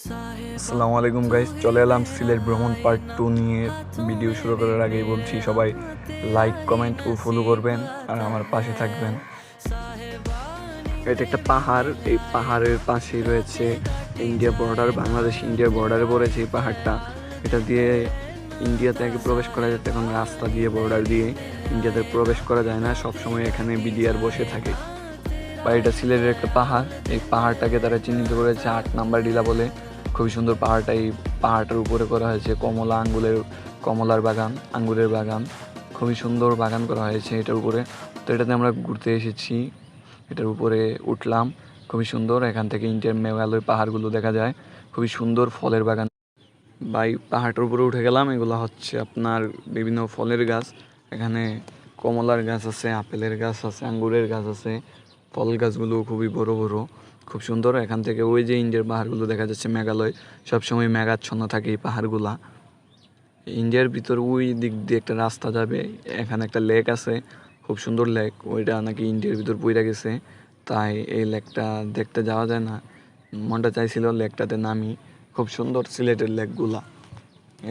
আসসালামু আলাইকুম গাইস, চলে এলাম সিলেট ভ্রমণ পার্ট 2 নিয়ে। ভিডিও শুরু করার আগেই বলছি, সবাই লাইক, কমেন্ট ও ফলো করবেন আর আমার পাশে থাকবেন। এটা একটা পাহাড়, এই পাহাড়ের পাশেই রয়েছে ইন্ডিয়া বর্ডার, বাংলাদেশ ইন্ডিয়ার বর্ডারে পড়েছে এই পাহাড়টা। এটা দিয়ে ইন্ডিয়াতে আগে প্রবেশ করা যেত, এখন রাস্তা দিয়ে বর্ডার দিয়ে ইন্ডিয়াতে প্রবেশ করা যায় না। সবসময় এখানে বিডিআর বসে থাকে। বা এটা সিলেটের একটা পাহাড়, এই পাহাড়টাকে তারা চিহ্নিত করেছে 8 নাম্বার ডিলা বলে। খুবই সুন্দর পাহাড়টা। এই পাহাড়টার উপরে করা হয়েছে কমলার বাগান, আঙ্গুরের বাগান। খুবই সুন্দর বাগান করা হয়েছে এটার উপরে। তো এটাতে আমরা ঘুরতে এসেছি, এটার উপরে উঠলাম। খুবই সুন্দর, এখান থেকে ইন্ডিয়ার মেঘালয় পাহাড়গুলো দেখা যায়। খুবই সুন্দর ফলের বাগান। বাই পাহাড়টার উপরে উঠে গেলাম। এগুলো হচ্ছে আপনার বিভিন্ন ফলের গাছ। এখানে কমলার গাছ আছে, আপেলের গাছ আছে, আঙ্গুরের গাছ আছে। ফল গাছগুলো খুবই বড় বড়, খুব সুন্দর। এখান থেকে ওই যে ইন্ডিয়ার পাহাড়গুলো দেখা যাচ্ছে, মেঘালয় সবসময় মেঘাচ্ছন্ন থাকে এই পাহাড়গুলা। ইন্ডিয়ার ভিতর ওই দিক দিয়ে একটা রাস্তা যাবে, এখানে একটা লেক আছে, খুব সুন্দর লেক। ওইটা নাকি ইন্ডিয়ার ভিতর পইরা গেছে, তাই এই লেকটা দেখতে যাওয়া যায় না। মনটা চাইছিল লেকটাতে নামি। খুব সুন্দর সিলেটের লেকগুলা।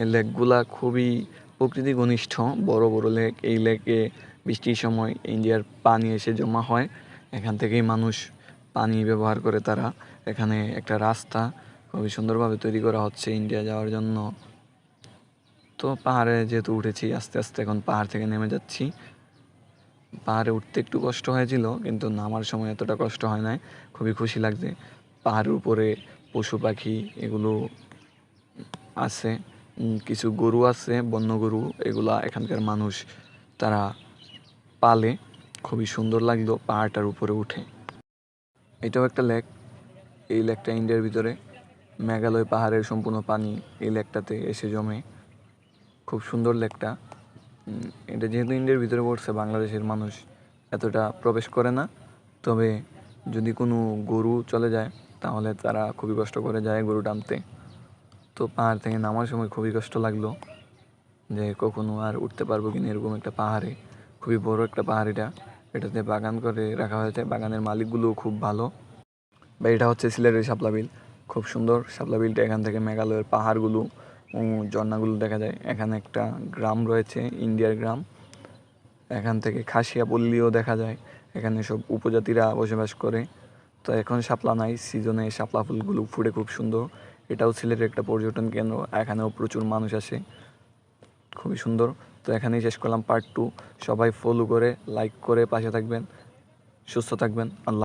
এই লেকগুলা খুবই প্রকৃতি ঘনিষ্ঠ, বড় বড় লেক। এই লেকে বৃষ্টির সময় ইন্ডিয়ার পানি এসে জমা হয়, এখান থেকেই মানুষ পানি ব্যবহার করে তারা। এখানে একটা রাস্তা খুবই সুন্দরভাবে তৈরি করা হচ্ছে ইন্ডিয়া যাওয়ার জন্য। তো পাহাড়ে যেহেতু উঠেছি, আস্তে আস্তে এখন পাহাড় থেকে নেমে যাচ্ছি। পাহাড়ে উঠতে একটু কষ্ট হয়েছিল, কিন্তু নামার সময় এতটা কষ্ট হয় নাই। খুবই খুশি লাগছে। পাহাড়ের উপরে পশু পাখি এগুলো আছে, কিছু গরু আছে, বন্য গরু। এগুলা এখানকার মানুষ তারা পালে। খুবই সুন্দর লাগলো পাহাড়টার উপরে উঠে। এটাও একটা লেক। এই লেকটা ইন্ডিয়ার ভিতরে, মেঘালয় পাহাড়ের সম্পূর্ণ পানি এই লেকটাতে এসে জমে। খুব সুন্দর লেকটা। এটা যেহেতু ইন্ডিয়ার ভিতরে পড়ছে, বাংলাদেশের মানুষ এতটা প্রবেশ করে না। তবে যদি কোনো গরু চলে যায়, তাহলে তারা খুবই কষ্ট করে যায় গরু টানতে। তো পাহাড় থেকে নামার সময় খুবই কষ্ট লাগলো, যে কখনো আর উঠতে পারবো কিনা এরকম একটা পাহাড়ে। খুবই বড় একটা পাহাড় এটা। এটাতে বাগান করে রাখা হয়েছে, বাগানের মালিকগুলোও খুব ভালো। বা এটা হচ্ছে সিলেটের শাপলা বিল। খুব সুন্দর শাপলা বিলটা। এখান থেকে মেঘালয়ের পাহাড়গুলো, ঝর্ণাগুলো দেখা যায়। এখানে একটা গ্রাম রয়েছে, ইন্ডিয়ার গ্রাম। এখান থেকে খাসিয়াপল্লীও দেখা যায়। এখানে সব উপজাতিরা বসবাস করে। তো এখন শাপলা নাই, সিজনে শাপলা ফুলগুলো ফুটে খুব সুন্দর। এটাও সিলেটের একটা পর্যটন কেন্দ্র, এখানেও প্রচুর মানুষ আসে। খুবই সুন্দর। তো এখানেই শেষ করলাম পার্ট 2। সবাই ফলো করে, লাইক করে পাশে থাকবেন। সুস্থ থাকবেন। আল্লাহ।